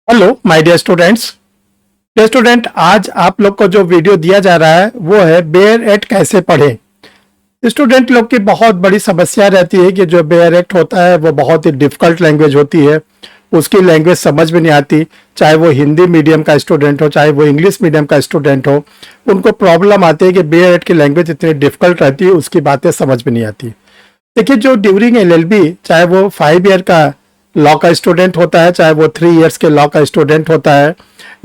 Hello my dear students. Dear student, आज आप लोग को जो वीडियो दिया जा रहा है वो है बेयर एक्ट कैसे पढ़ें। स्टूडेंट लोग की बहुत बड़ी समस्या रहती है कि जो बेयर एक्ट होता है वो बहुत ही डिफिकल्ट लैंग्वेज होती है, उसकी लैंग्वेज समझ में नहीं आती। चाहे वो हिंदी मीडियम का स्टूडेंट हो, चाहे वो इंग्लिश मीडियम का स्टूडेंट हो, उनको प्रॉब्लम आती है कि बेयर एक्ट की लैंग्वेज इतनी डिफिकल्ट रहती है, उसकी बातें समझ में नहीं आती। देखिए, जो ड्यूरिंग एलएलबी, चाहे वो 5 ईयर का लॉ का स्टूडेंट होता है, चाहे वो 3 ईयर्स के लॉ का स्टूडेंट होता है,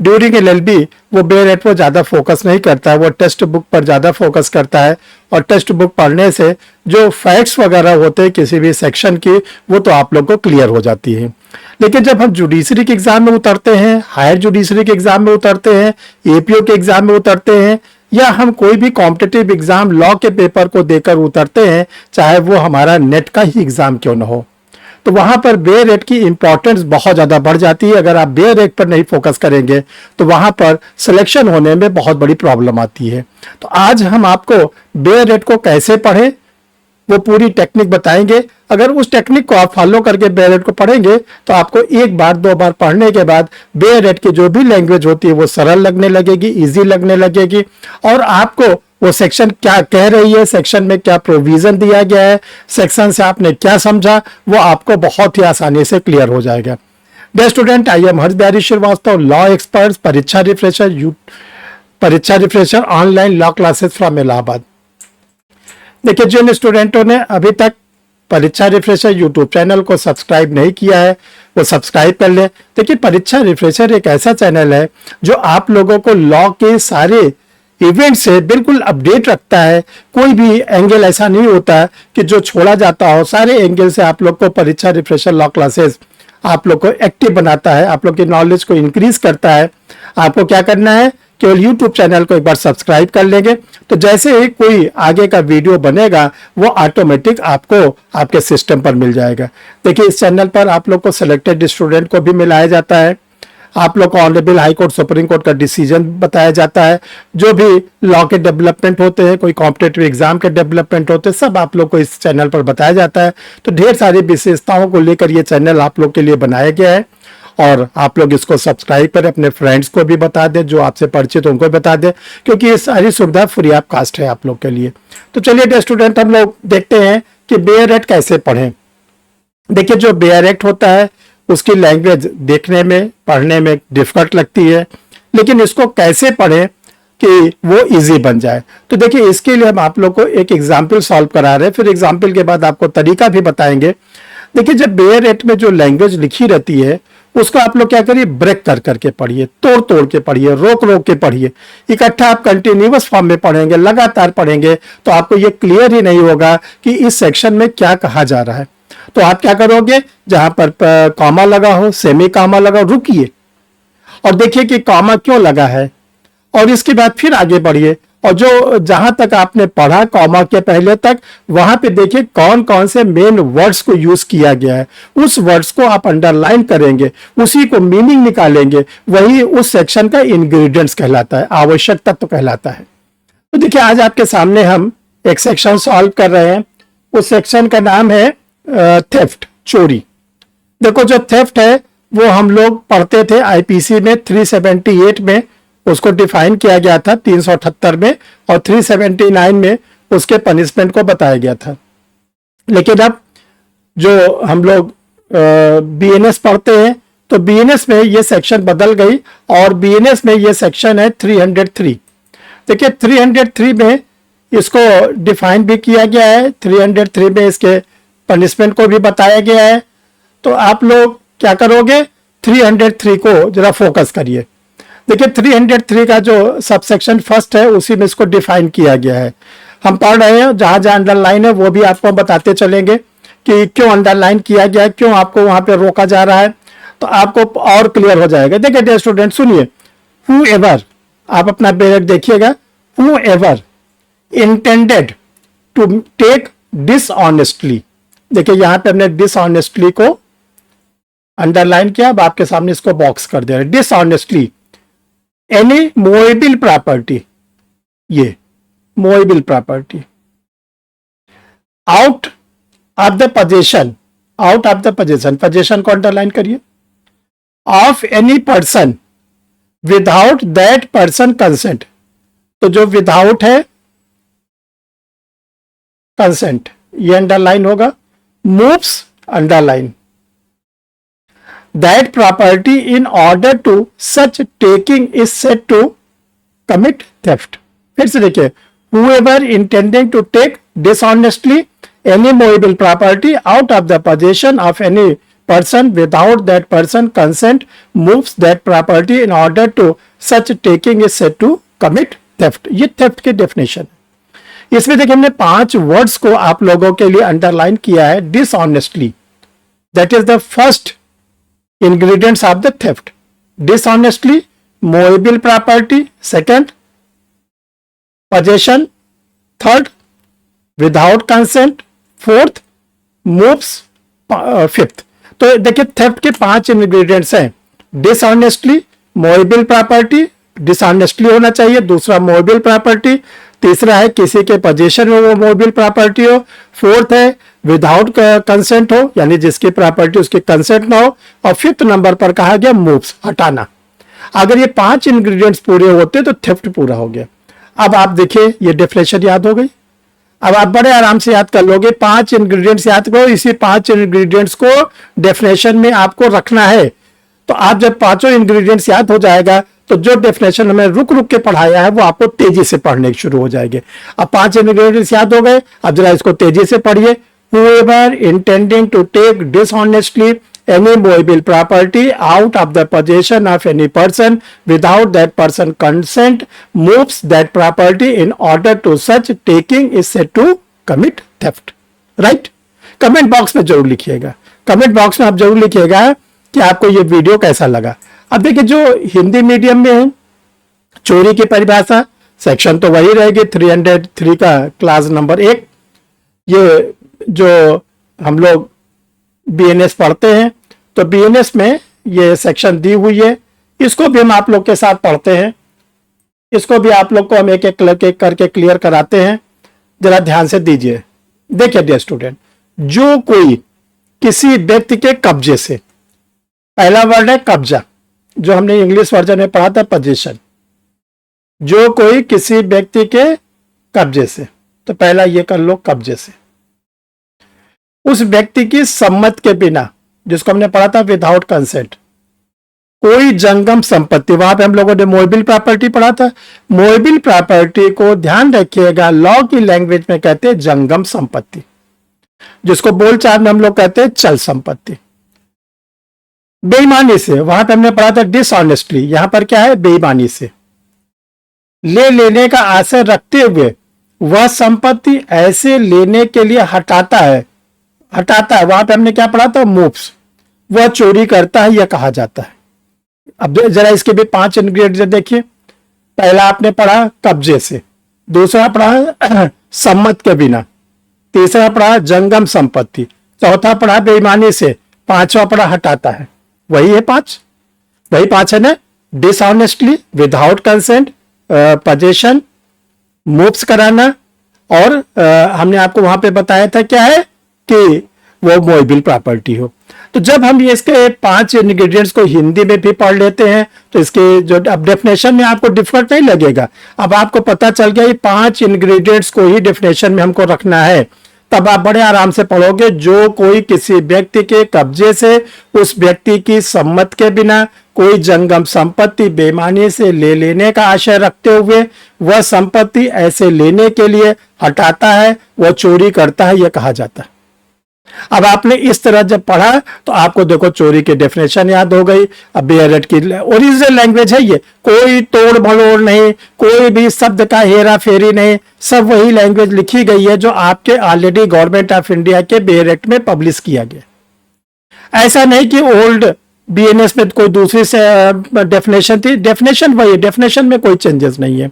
ड्यूरिंग एलएलबी वो बेयर एक्ट पर ज़्यादा फोकस नहीं करता है, वो टेक्स्ट बुक पर ज़्यादा फोकस करता है। और टेक्स्ट बुक पढ़ने से जो फैक्ट्स वगैरह होते हैं किसी भी सेक्शन की, वो तो आप लोग को क्लियर हो जाती है। लेकिन जब हम जुडिशरी के एग्जाम में उतरते हैं, हायर जुडिशरी के एग्जाम में उतरते हैं, एपीओ के एग्जाम में उतरते हैं, या हम कोई भी कॉम्पिटिटिव एग्जाम लॉ के पेपर को देकर उतरते हैं, चाहे वो हमारा नेट का ही एग्जाम क्यों ना हो, तो वहां पर बेयर रेट की इंपॉर्टेंस बहुत ज़्यादा बढ़ जाती है। अगर आप बेयर रेट पर नहीं फोकस करेंगे तो वहां पर सिलेक्शन होने में बहुत बड़ी प्रॉब्लम आती है। तो आज हम आपको बेयर रेट को कैसे पढ़ें वो पूरी टेक्निक बताएंगे। अगर उस टेक्निक को आप फॉलो करके बेयर रेट को पढ़ेंगे तो आपको एक बार दो बार पढ़ने के बाद बेयर रेट की जो भी लैंग्वेज होती है वो सरल लगने लगेगी, इजी लगने लगेगी, और आपको वो सेक्शन क्या कह रही है, सेक्शन में क्या प्रोविजन दिया गया है, सेक्शन से आपने क्या समझा, वो आपको बहुत ही आसानी से क्लियर हो जाएगा। Dear student, I am Harsh Bihari Srivastava, law expert, Pariksha refresher online law classes from Allahabad. देखिए, जिन स्टूडेंटों ने अभी तक परीक्षा रिफ्रेशर यूट्यूब चैनल को सब्सक्राइब नहीं किया है वो सब्सक्राइब कर ले। देखिए, परीक्षा रिफ्रेशर एक ऐसा चैनल है जो आप लोगों को लॉ के सारे इवेंट से बिल्कुल अपडेट रखता है। कोई भी एंगल ऐसा नहीं होता कि जो छोड़ा जाता हो। सारे एंगल से आप लोग को परीक्षा रिफ्रेशर लॉ क्लासेस आप लोग को एक्टिव बनाता है, आप लोग की नॉलेज को इंक्रीज करता है। आपको क्या करना है, केवल यूट्यूब चैनल को एक बार सब्सक्राइब कर लेंगे तो जैसे ही कोई आगे का वीडियो बनेगा वो ऑटोमेटिक आपको आपके सिस्टम पर मिल जाएगा। देखिए, इस चैनल पर आप लोग को सिलेक्टेड स्टूडेंट को भी मिलाया जाता है, आप लोग को honourable high court, supreme court का डिसीजन बताया जाता है, जो भी लॉ के डेवलपमेंट होते हैं, कोई कॉम्पिटेटिव एग्जाम के डेवलपमेंट होते हैं, सब आप लोग को इस चैनल पर बताया जाता है। तो ढेर सारी विशेषताओं को लेकर ये चैनल आप लोग के लिए बनाया गया है, और आप लोग इसको सब्सक्राइब करें, अपने फ्रेंड्स को भी बता दें, जो आपसे परिचित उनको भी बता दें, क्योंकि ये सारी सुविधा फ्री ऑफ कास्ट है आप लोग के लिए। तो चलिए स्टूडेंट, हम लोग देखते हैं कि बेयर एक्ट कैसे पढ़ें। देखिए, जो बेयर एक्ट होता है उसकी लैंग्वेज देखने में, पढ़ने में डिफिकल्ट लगती है, लेकिन इसको कैसे पढ़ें कि वो इजी बन जाए। तो देखिए, इसके लिए हम आप लोग को एक एग्जाम्पल सॉल्व करा रहे हैं, फिर एग्जाम्पल के बाद आपको तरीका भी बताएंगे। देखिए, जब बेयर एक्ट में जो लैंग्वेज लिखी रहती है उसको आप लोग क्या करिए, ब्रेक कर करके पढ़िए, तोड़ तोड़ के पढ़िए, रोक रोक के पढ़िए। इकट्ठा आप कंटिन्यूअस फॉर्म में पढ़ेंगे, लगातार पढ़ेंगे, तो आपको ये क्लियर ही नहीं होगा कि इस सेक्शन में क्या कहा जा रहा है। तो आप क्या करोगे, जहां पर कॉमा लगा हो, सेमी कॉमा लगा हो, रुकिए और देखिए कि कॉमा क्यों लगा है, और इसके बाद फिर आगे बढ़िए, और जो जहां तक आपने पढ़ा कॉमा के पहले तक, वहां पे देखिए कौन कौन से मेन वर्ड्स को यूज किया गया है। उस वर्ड्स को आप अंडरलाइन करेंगे, उसी को मीनिंग निकालेंगे, वही उस सेक्शन का इंग्रेडिएंट्स कहलाता है, आवश्यक तत्व कहलाता है। तो देखिए, आज आपके सामने हम एक सेक्शन सॉल्व कर रहे हैं। उस सेक्शन का नाम है थेफ्ट, चोरी। देखो, जो थेफ्ट है वो हम लोग पढ़ते थे आईपीसी में 378 में, उसको डिफाइन किया गया था 378 में, और 379 में उसके पनिशमेंट को बताया गया था। लेकिन अब जो हम लोग बीएनएस पढ़ते हैं तो बीएनएस में ये सेक्शन बदल गई, और बीएनएस में ये सेक्शन है 303। देखिए, 303 में इसको डिफाइन भी किया गया है, 303 में इसके पनिशमेंट को भी बताया गया है। तो आप लोग क्या करोगे, 303 को जरा फोकस करिए। देखिए, 303 का जो सबसेक्शन फर्स्ट है उसी में इसको डिफाइन किया गया है। हम पढ़ रहे हैं, जहां जहां अंडरलाइन है वो भी आपको बताते चलेंगे कि क्यों अंडरलाइन किया गया है, क्यों आपको वहां पे रोका जा रहा है, तो आपको और क्लियर हो जाएगा। देखिए डियर स्टूडेंट, सुनिए, हु एवर, आप अपना बेयर देखिएगा, whoever intended to take dishonestly. देखिए, यहां पे हमने डिसऑनेस्टली को अंडरलाइन किया, अब आपके सामने इसको बॉक्स कर दे रहे हैं। डिसऑनेस्टली एनी मूवेबल प्रॉपर्टी, ये movable property out of the position, out of the position, position को अंडरलाइन करिए, of any person without that person consent. तो जो विदाउट है कंसेंट ये अंडरलाइन होगा, moves underline, that property in order to such taking is said to commit theft. फिर से देखिए, whoever intending to take dishonestly any movable property out of the possession of any person without that person consent moves that property in order to such taking is said to commit theft। ये theft की definition है। इसमें देखिए हमने 5 words को आप लोगों के लिए अंडरलाइन किया है। dishonestly, that is the first ingredients of the theft। dishonestly movable property, second possession, third without consent, fourth moves, fifth। तो देखिए थेफ्ट के 5 इंग्रेडिएंट्स हैं। डिसऑनेस्टली मूवेबल प्रॉपर्टी, डिसऑनेस्टली होना चाहिए। दूसरा मूवेबल प्रॉपर्टी, तीसरा है किसी के पोजीशन में वो मूवेबल प्रॉपर्टी हो, फोर्थ है विदाउट कंसेंट हो, यानी जिसकी प्रॉपर्टी उसकी कंसेंट ना हो, और फिफ्थ नंबर पर कहा गया मूव्स, हटाना। अगर ये 5 इंग्रेडिएंट्स पूरे होते तो थेफ्ट पूरा हो गया। अब आप देखिए ये डेफिनेशन याद हो गई। अब आप बड़े आराम से याद कर लोगे। 5 इंग्रेडिएंट्स याद करो, इसी 5 इंग्रेडिएंट्स को डेफिनेशन में आपको रखना है। तो आप जब 5 इंग्रेडिएंट्स याद हो जाएगा तो जो डेफिनेशन हमें रुक रुक के पढ़ाया है वो आपको तेजी से पढ़ने शुरू हो जाएंगे। अब 5 इंग्रेडिएंट्स याद हो गए, अब जरा इसको तेजी से पढ़िए। whoever intending to take dishonestly any movable property out of the possession of any person without that person consent moves that property in order to such taking is said to commit theft। Right? Comment box में जरूर लिखिएगा, comment box में आप जरूर लिखिएगा कि आपको ये वीडियो कैसा लगा। अब देखिए जो हिंदी मीडियम में है, चोरी की परिभाषा सेक्शन तो वही रहेगी 303 का क्लास नंबर 1। ये जो हम लोग बीएनएस पढ़ते हैं तो बीएनएस में ये सेक्शन दी हुई है, इसको भी हम आप लोग के साथ पढ़ते हैं, इसको भी आप लोग को हम एक एक करके क्लियर कराते हैं। जरा ध्यान से दीजिए। देखिए डियर स्टूडेंट, जो कोई किसी व्यक्ति के कब्जे से, पहला वर्ड है कब्जा, जो हमने इंग्लिश वर्जन में पढ़ा था पोजीशन। जो कोई किसी व्यक्ति के कब्जे से, तो पहला ये कर लो कब्जे से, उस व्यक्ति की सम्मत के बिना, जिसको हमने पढ़ा था विदाउट कंसेंट, कोई जंगम संपत्ति, वहां पे हम लोगों ने मूवेबल प्रॉपर्टी पढ़ा था। मूवेबल प्रॉपर्टी को ध्यान रखिएगा, लॉ की लैंग्वेज में कहते हैं जंगम संपत्ति, जिसको बोलचाल में हम लोग कहते हैं चल संपत्ति। बेईमानी से, वहां पे हमने पढ़ा था डिसऑनेस्टली, यहां पर क्या है बेईमानी से, ले लेने का आशय रखते हुए वह संपत्ति ऐसे लेने के लिए हटाता है, वहां पे हमने क्या पढ़ा था मूव्स, वह चोरी करता है यह कहा जाता है। अब जरा इसके भी 5 इंग्रेडिएंट देखिए। पहला आपने पढ़ा कब्जे से, दूसरा पढ़ा सम्मत के बिना, तीसरा पढ़ा जंगम संपत्ति, चौथा पढ़ा बेईमानी से, पांचवा पढ़ा हटाता है। वही है 5, वही 5 है ना। Dishonestly, without consent, possession, moves कराना, और हमने आपको वहां पे बताया था क्या है कि वो मूवेबल प्रॉपर्टी हो। तो जब हम ये इसके 5 इंग्रेडिएंट्स को हिंदी में भी पढ़ लेते हैं तो इसके जो अब डेफिनेशन में आपको डिफरेंट नहीं लगेगा। अब आपको पता चल गया ये 5 इंग्रेडिएंट्स को ही डेफिनेशन में हमको रखना है, तब आप बड़े आराम से पढ़ोगे। जो कोई किसी व्यक्ति के कब्जे से उस व्यक्ति की सम्मत के बिना कोई जंगम संपत्ति बेईमानी से ले लेने का आशय रखते हुए वह संपत्ति ऐसे लेने के लिए हटाता है, वह चोरी करता है, यह कहा जाता है। अब आपने इस तरह जब पढ़ा तो आपको देखो चोरी की डेफिनेशन याद हो गई। अब बेयरट की ओरिजिनल लैंग्वेज है ये, कोई तोड़ मरोड़ नहीं, कोई भी शब्द का हेरा फेरी नहीं, सब वही लैंग्वेज लिखी गई है जो आपके ऑलरेडी गवर्नमेंट ऑफ इंडिया के बेयरट में पब्लिश किया गया। ऐसा नहीं कि ओल्ड बीएनएस में कोई दूसरी से डेफिनेशन थी, डेफिनेशन वही, डेफिनेशन में कोई चेंजेस नहीं है।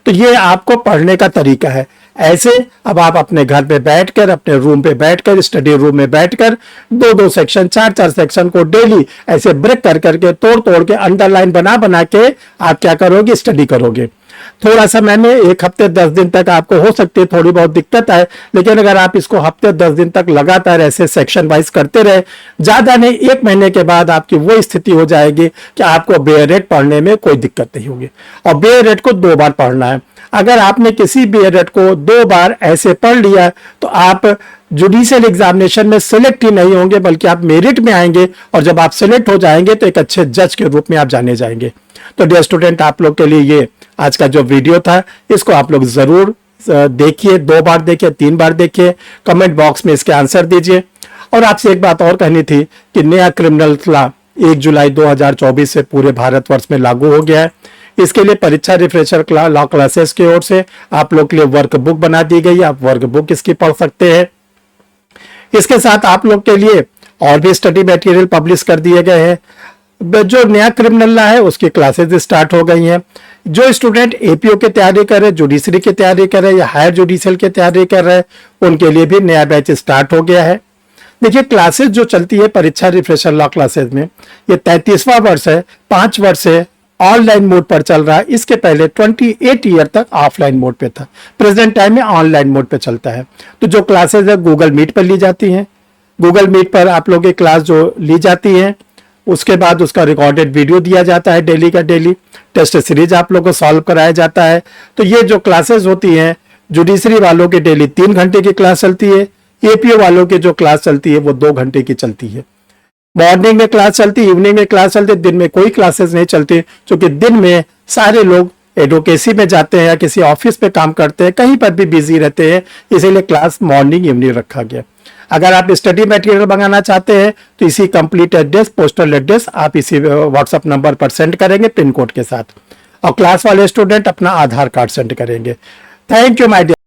तो ये आपको पढ़ने का तरीका है। ऐसे अब आप अपने घर पे बैठकर, अपने रूम पे बैठकर, स्टडी रूम में बैठकर 2-2 सेक्शन, 4-4 सेक्शन को डेली ऐसे ब्रेक कर करके, तोड़ तोड़ के, अंडरलाइन बना बना के आप क्या करोगे, स्टडी करोगे। थोड़ा समय में 1 हफ्ते 10 दिन तक आपको हो सकती है थोड़ी बहुत दिक्कत आए, लेकिन अगर आप इसको हफ्ते 10 दिन तक लगातार ऐसे सेक्शन वाइज करते रहे, ज्यादा नहीं 1 महीने के बाद आपकी वो स्थिति हो जाएगी कि आपको BA पढ़ने में कोई दिक्कत नहीं होगी। और BA को 2 बार पढ़ना है। अगर आपने किसी BA को 2 बार ऐसे पढ़ लिया तो आप जुडिशियल एग्जामिनेशन में सिलेक्ट ही नहीं होंगे, बल्कि आप मेरिट में आएंगे, और जब आप सिलेक्ट हो जाएंगे तो एक अच्छे जज के रूप में आप जाने जाएंगे। तो डियर स्टूडेंट, आप लोग के लिए ये आज का जो वीडियो था, इसको आप लोग जरूर देखिए, 2 बार देखिए, 3 बार देखिए, कमेंट बॉक्स में इसके आंसर दीजिए। और आपसे एक बात और कहनी थी कि नया क्रिमिनल लॉ 1 जुलाई 2024 से पूरे भारतवर्ष में लागू हो गया है। इसके लिए परीक्षा रिफ्रेशर लॉ क्लासेस की ओर से आप लोग के लिए वर्क बुक बना दी गई है। आप वर्क बुक इसकी पढ़ सकते हैं। इसके साथ आप लोग के लिए और भी स्टडी मटेरियल पब्लिश कर दिए गए हैं। जो नया क्रिमिनल लॉ है उसकी क्लासेस स्टार्ट हो गई हैं। जो स्टूडेंट APO की तैयारी कर रहे, जुडिशरी की तैयारी कर रहे या हायर जुडिशियल की तैयारी कर रहे, उनके लिए भी नया बैच स्टार्ट हो गया है। देखिए, क्लासेस जो चलती है परीक्षा रिफ्रेशर लॉ क्लासेस में, ये 33वां वर्ष है। 5 वर्ष से ऑनलाइन मोड पर चल रहा है। इसके पहले 28 ईयर तक ऑफलाइन मोड पे था। प्रेजेंट टाइम में ऑनलाइन मोड पे चलता है। तो जो क्लासेस है गूगल मीट पर ली जाती हैं। गूगल मीट पर आप लोगों की क्लास जो ली जाती है, उसके बाद उसका रिकॉर्डेड वीडियो दिया जाता है डेली का डेली। टेस्ट सीरीज आप लोगों को सॉल्व कराया जाता है। तो ये जो क्लासेस होती हैं, जुडिशरी वालों की डेली 3 घंटे की क्लास चलती है। APO वालों की जो क्लास चलती है वो 2 घंटे की चलती है। मॉर्निंग में क्लास चलती, इवनिंग में क्लास चलती, दिन में कोई क्लासेस नहीं चलती, क्योंकि दिन में सारे लोग एडवोकेसी में जाते हैं या किसी ऑफिस पे काम करते हैं, कहीं पर भी बिजी रहते हैं, इसीलिए क्लास मॉर्निंग इवनिंग रखा गया। अगर आप स्टडी मटेरियल मंगाना चाहते हैं तो इसी कंप्लीट एड्रेस, पोस्टल एड्रेस आप इसी व्हाट्सएप नंबर पर सेंड करेंगे पिन कोड के साथ, और क्लास वाले स्टूडेंट अपना आधार कार्ड सेंड करेंगे। Thank you my dear.